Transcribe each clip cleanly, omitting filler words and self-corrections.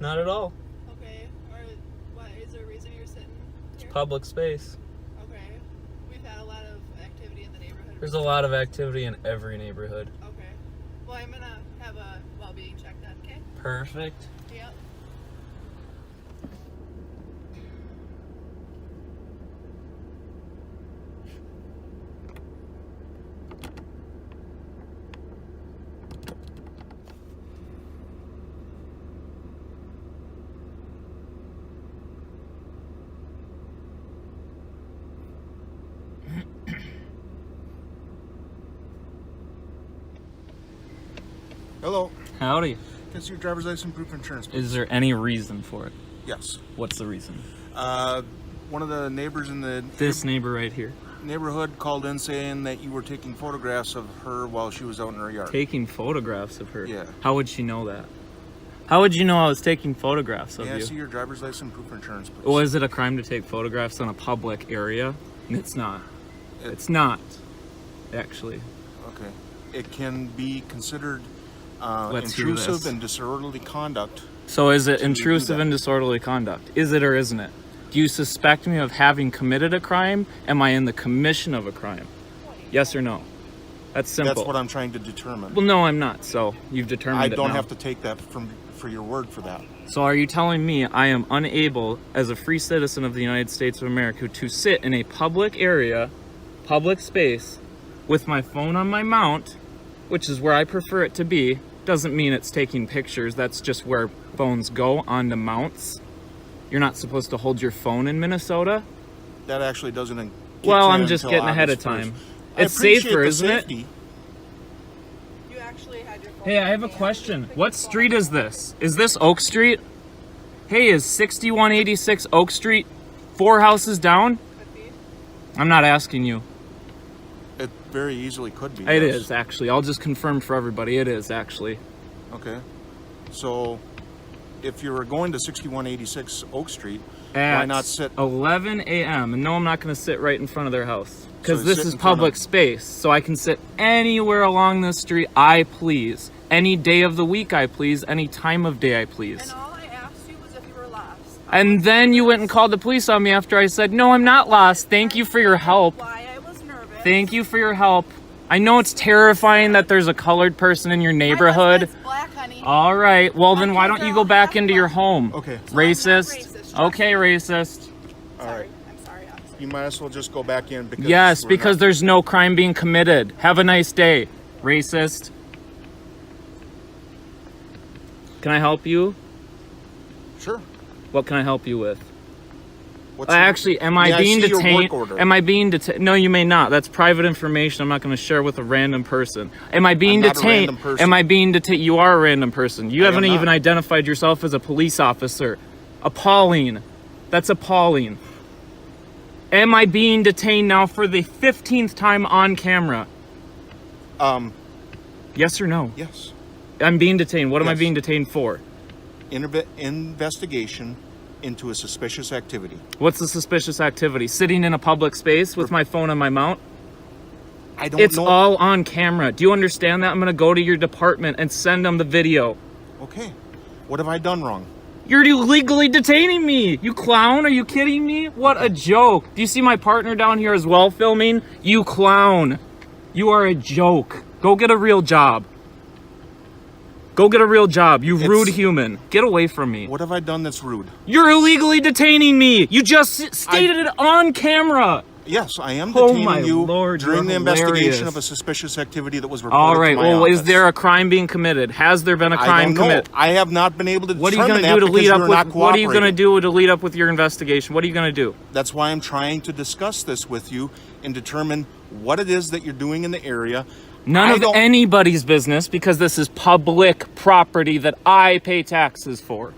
Not at all. Okay. Or what? Is there a reason you're sitting It's here? public space. Okay. We've had a lot of activity in the neighborhood. There's a lot of activity in every neighborhood. Okay. Well, I'm gonna have a well-being check then. Okay. Perfect. Yep. Hello. Howdy. Can I see your driver's license, proof of insurance, please? Is there any reason for it? Yes. What's the reason? One of the neighbors in the This neighbor right here. neighborhood called in saying that you were taking photographs of her while she was out in her yard. Taking photographs of her? Yeah. How would she know that? How would you know I was taking photographs of May I you? see your driver's license, proof of insurance, please? Well, is it a crime to take photographs on a public area? It's not. It's not, actually. Okay. It can be considered Let's hear this. intrusive and disorderly conduct. So is it do intrusive that. and disorderly conduct? Is it or isn't it? Do you suspect me of having committed a crime? Am I in the commission of a crime? Yes or no? That's simple. That's what I'm trying to determine. Well, no, I'm not. So you've determined I it don't now. have to take that for your word for that. So are you telling me I am unable, as a free citizen of the United States of America, to sit in a public area, public space, with my phone on my mount, which is where I prefer it to be? Doesn't mean it's taking pictures. That's just where phones go, on the mounts. You're not supposed to hold your phone in Minnesota? That actually doesn't. Well, I'm just getting ahead of time. It's safer, isn't it? You actually had your phone. Hey, I have a question. What street is this? Is this Oak Street? Hey, is 6186 Oak Street 4 houses down? Could be. I'm not asking you. It very easily could be. It yes. is, actually. I'll just confirm for everybody. It is, actually. Okay. So, if you were going to 6186 Oak Street, At why not sit? 11 a.m. And no, I'm not going to sit right in front of their house. Because So this sit is in front public of- space. So I can sit anywhere along this street I please. Any day of the week I please. Any time of day I please. And all I asked you was if you were lost. And then you went and called the police on me after I said, no, I'm not lost. Thank you for your help. Why I was nervous. Thank you for your help. I know it's terrifying that there's a colored person in your My neighborhood. husband's black, honey. All right. Well, then why kids don't are you go all back half into your black. home? Okay. So I'm not Racist. racist, trust Okay, me. racist. All Sorry. right. I'm sorry, officer. You might as well just go back in because. Yes, we're because not- there's no crime being committed. Have a nice day. Racist. Can I help you? Sure. What can I help you with? What's your- Actually, am I May being see your work detained? order? Am I being detained? No, you may not. That's private information. I'm not going to share with a random person. Am I being I'm not a detained? random person. Am I being detained? You are a random person. You I haven't am even not. identified yourself as a police officer. Appalling. That's appalling. Am I being detained now for the 15th time on camera? Yes or no? Yes. I'm being detained. What am I Yes. being detained for? Investigation into a suspicious activity. What's the suspicious activity? Sitting in a public space with my phone on my mount? I don't It's know. all on camera. Do you understand that? I'm going to go to your department and send them the video. Okay. What have I done wrong? You're illegally detaining me. You clown. Are you kidding me? What a joke. Do you see my partner down here as well filming? You clown. You are a joke. Go get a real job. Go get a real job. You It's- rude human. Get away from me. What have I done that's rude? You're illegally detaining me. You just stated it on camera. Yes, I am Oh detaining my you Lord, during the you're investigation hilarious. of a suspicious activity that was reported All to right. my Well, is office. there a crime being committed? Has there been a I crime don't know. committed? I have not been able to What are you determine going to do that to because lead up you're not with? What are you going to cooperating. do to lead up with your investigation? What are you going to do? That's why I'm trying to discuss this with you and determine what it is that you're doing in the area. None I of don't- anybody's business because this is public property that I pay taxes for.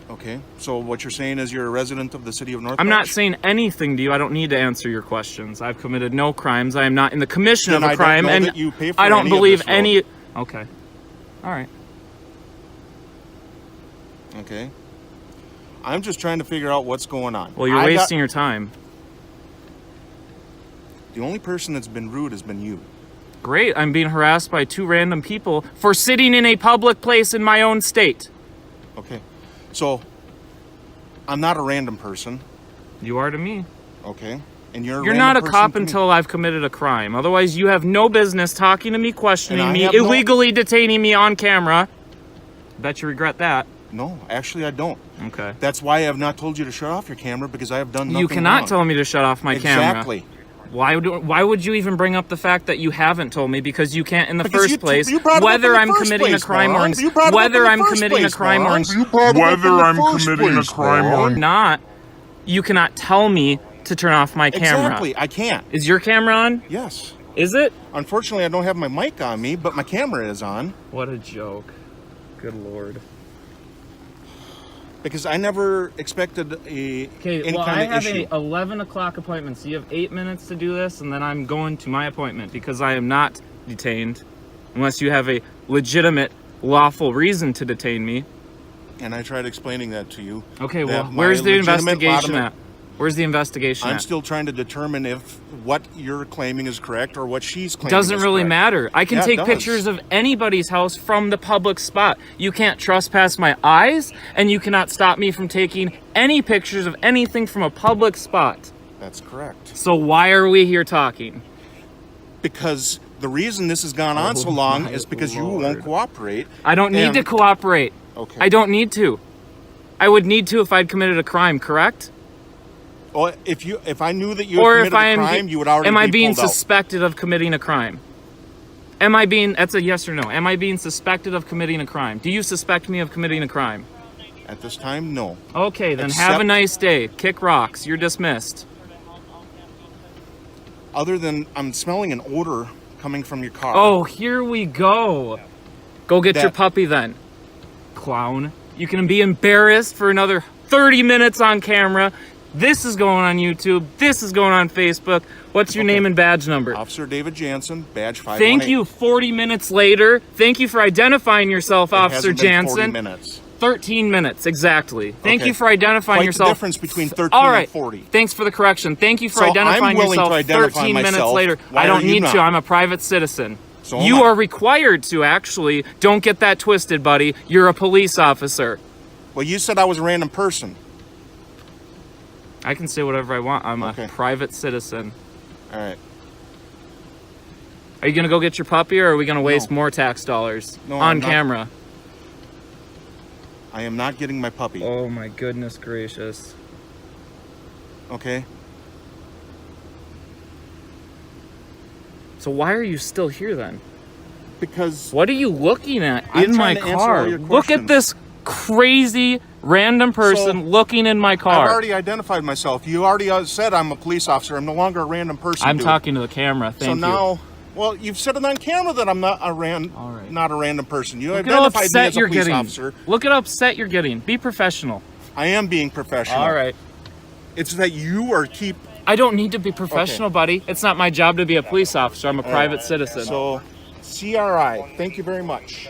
Okay, so what you're saying is you're a resident of the city of North I'm not Branch? saying anything to you. I don't need to answer your questions. I've committed no crimes. I am not in the commission Then of I a don't crime, know and that you pay for I don't any of believe this road. any. Okay. All right. Okay. I'm just trying to figure out what's going on. Well, you're wasting your time. The only person that's been rude has been you. Great. I'm being harassed by 2 random people for sitting in a public place in my own state. Okay. So, I'm not a random person. You are to me. Okay. And you're You're random not a person cop to me. until I've committed a crime. Otherwise, you have no business talking to me, questioning And I me, have no- illegally detaining me on camera. Bet you regret that. No, actually I don't. Okay. That's why I have not told you to shut off your camera, because I have done nothing You cannot wrong. tell me to shut off my camera. Exactly. Why would you even bring up the fact that you haven't told me? Because you can't in the Because first place. you brought it up Whether in the I'm first committing place, a crime or Vaughn. You brought it up whether in the I'm first committing a place, crime or Vaughn. You brought it up in Whether the I'm first committing a place, crime or Vaughn. not, you cannot tell me to turn off my camera. Exactly, I can't. Is your camera on? Yes. Is it? Unfortunately, I don't have my mic on me, but my camera is on. What a joke. Good Lord. Because I never expected any Okay, well, kind I of have issue. a 11 o'clock appointment, so you have 8 minutes to do this, and then I'm going to my appointment because I am not detained unless you have a legitimate, lawful reason to detain me. And I tried explaining that to you. Okay, that well, my where's the legitimate investigation legitimate- at? Where's the investigation I'm at? still trying to determine if what you're claiming is correct or what she's claiming Doesn't is really correct. matter. I can Yeah, it take does. pictures of anybody's house from the public spot. You can't trespass my eyes, and you cannot stop me from taking any pictures of anything from a public spot. That's correct. So why are we here talking? Because the reason this has gone on so Oh long my is because you Lord. won't cooperate. I don't need And- to cooperate. Okay. I don't need to. I would need to if I'd committed a crime, correct? Well, if I knew that you had Or committed if I a am, crime, you would already am I be being pulled out. suspected of committing a crime? Am I being, that's a yes or no. Am I being suspected of committing a crime? Do you suspect me of committing a crime? At this time, no. Okay, then have a Except- nice day. Kick rocks. You're dismissed. Other than I'm smelling an odor coming from your car. Oh, here we go. Go get your That- puppy then, clown. You can be embarrassed for another 30 minutes on camera. This is going on YouTube. This is going on Facebook. What's your Okay. name and badge number? Officer David Jansen, badge 518. Thank you. 40 minutes later. Thank you for identifying yourself, It Officer hasn't been 40 Jansen. minutes. 13 minutes, exactly. Thank Okay. you for identifying Quite yourself. the difference between 13 All right. and 40. Thanks for the correction. Thank you for So identifying I'm willing yourself to identify 13 minutes myself. later. Why I are don't you need not? to. I'm a private citizen. So am You I. are required to, actually. Don't get that twisted, buddy. You're a police officer. Well, you said I was a random person. I can say whatever I want. I'm Okay. a private citizen. All right. Are you going to go get your puppy, or are we going to waste No. more tax dollars No, on I'm not. camera? I am not getting my puppy. Oh, my goodness gracious. Okay? So why are you still here, then? Because What are you looking at I'm in my trying to answer car? all your Look at questions. this crazy random person So, looking in my I've car. already identified myself. You already said I'm a police officer. I'm no longer a random person. I'm dude. talking to the camera. Thank So you. now, well, you've said it on camera that I'm not a All right. not a random person. You Look at how identified me upset as a you're police getting. officer. Look at how upset you're getting. Be professional. I am being professional. All right. It's that you are keep. I don't need to be professional, buddy. It's not my job to be a police officer. I'm a private citizen. So, CRI. Thank you very much.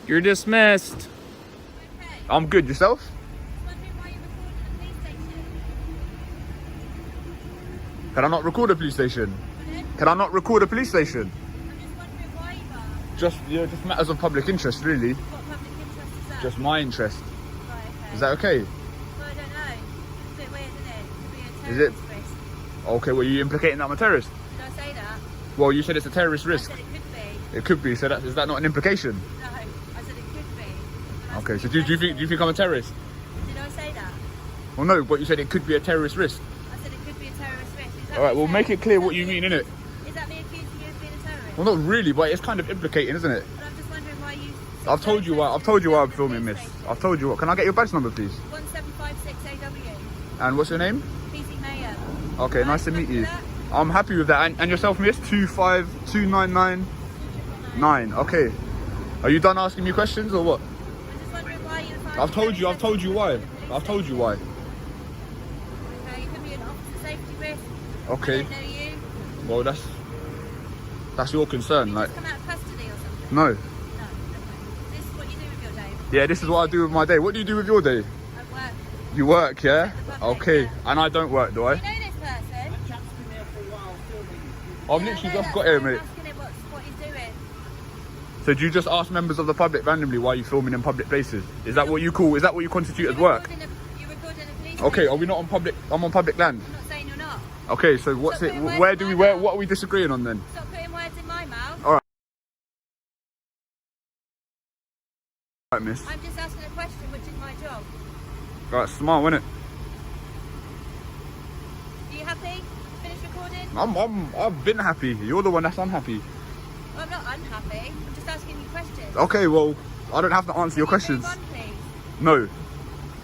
You're dismissed. I'm good. Yourself? Can I not record a police station? Can I not record a police station? Just just matters of public interest, really. Just my interest. Is that okay? Well, I don't know. It's a bit weird, isn't it? It could be a Is it? terrorist risk. Okay, well, you implicating that I'm a terrorist? Did I say that? Well, you said it's a terrorist I risk. said it could be. It could be. So is that not an implication? No, I said it could be. And Okay. that's So what do you think I'm a terrorist? Did I say that? Well, no. But you said it could be a terrorist risk. I said it could be a terrorist risk. Is that All right. what Well, you make said? it clear Is what that you me- mean, innit? Is that me accusing you of being a terrorist? Well, not really, but it's kind of implicating, isn't it? But I'm just wondering why you. I've told you why. I've told you why I'm filming, miss. I've told you what. Can I get your badge number, please? 1756 AW. And what's your name? PC Mayor. Okay, nice to meet you. That? I'm happy with that. And yourself, miss? 252999. Okay. Are you done asking me questions or what? I'm just wondering why you. I've told you why. I've told you why. Okay, it could be an officer safety risk. I Okay. don't know you. Well, that's your concern. Like, Just come out of custody or something. no. No. Okay. This is what you do with your day. Yeah, this is what I do with my day. What do you do with your day? You work, yeah? The public, Okay. yeah. And I don't work, do I? You know this person? I've Yeah, literally I know, just got that's here, why I'm mate. asking him what he's doing. So do you just ask members of the public randomly why you filming in public places? Is that what you call? Is that what you constitute as work? You're recording a police Okay. station. Are we not on public? I'm on public land. I'm not saying you're not. Okay. So what's Stop it? putting words Where in do my we? Where? mouth. What are we disagreeing on then? Stop putting words in my mouth. All right. All right, miss. I'm just asking a question, which is my job. All right, smart, wasn't it? Are you happy? Finish recording? I've been happy. You're the one that's unhappy. Well, I'm not unhappy. I'm just asking you questions. Okay. Well, I don't have to answer your Can you questions. move on, please? No.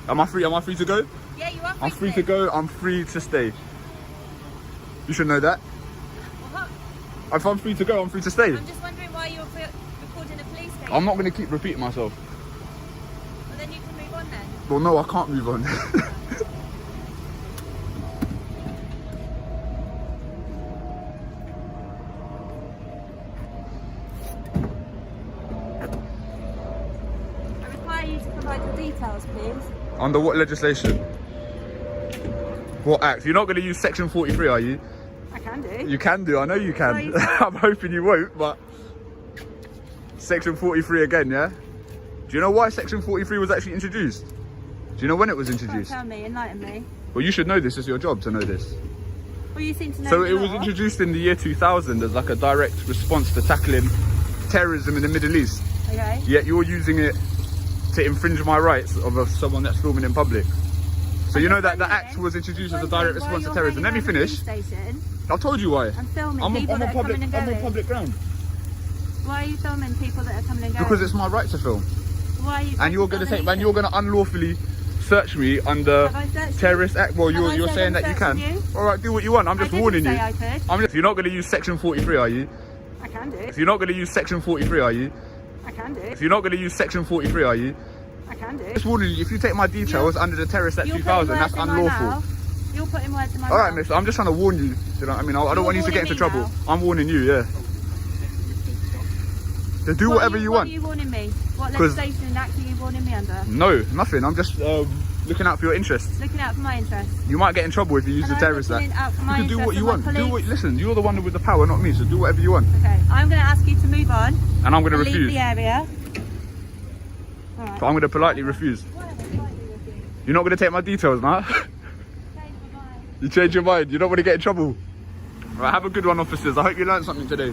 Am I free? Am I free to go? Yeah, you are free. I'm free to go. I'm free to stay. You should know that. Well, what? If I'm free to go, I'm free to stay. I'm just wondering why you're recording a police station. I'm not going to keep repeating myself. Well, then you can move on then. Well, no, I can't move on. I require you to provide your details, please. Under what legislation? What act? You're not going to use Section 43, are you? I can do. You can do. I know you Well, can. you can. I'm hoping you won't, but Section 43 again, yeah? Do you know why Section 43 was actually introduced? Do you know when it was Don't introduced? tell me, enlighten me. Well, you should know this. It's your job to know this. Well, you seem to know So the it was law. introduced in the year 2000 as like a direct response to tackling terrorism in the Middle East. Okay. Yet you're using it to infringe my rights of someone that's filming in public. So you know that the act was introduced as a direct response to terrorism. Let me finish. I've told you why. I'm filming I'm people on that are public. coming and I'm on going. public ground Why are you filming people that are coming and going? because it's my right to film. Why are you? And you're going to take. And you're going to unlawfully search me under Have I searched you? terrorist act. Well, Have I you're said saying I'm that you can. searching you? All right, do what you want. I'm just I didn't warning say you. I could. You're not going to use Section 43, are you? I can do. You're not going to use Section 43, are you? I can do. You're not going to use Section 43, are you? I can do. Just warning you. If you take my details under the Terrorist Act You're 2000, putting that's words in my unlawful. mouth. You're putting words in my All right, mouth. miss. I'm just trying to warn you. Do you know what I mean? I don't You're want you to get into warning me trouble. now. I'm warning you. Yeah. So do whatever you What want. are you warning me? What 'Cause- legislation and act are you warning me under? No, nothing. I'm just looking out for your interests. Looking out for my interests. You might get in trouble if you use And the I'm Terrorist looking Act. out for You my can do what interests you and my want. colleagues. Listen, you're the one with the power, not me. So do whatever you want. Okay, I'm going to ask you to move on. And I'm going to and refuse. leave the area. All right. But I'm going to politely refuse. You're not going to take my details now. You change your mind. You don't want to get in trouble. Right, have a good one, officers. I hope you learned something today.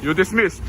You're dismissed.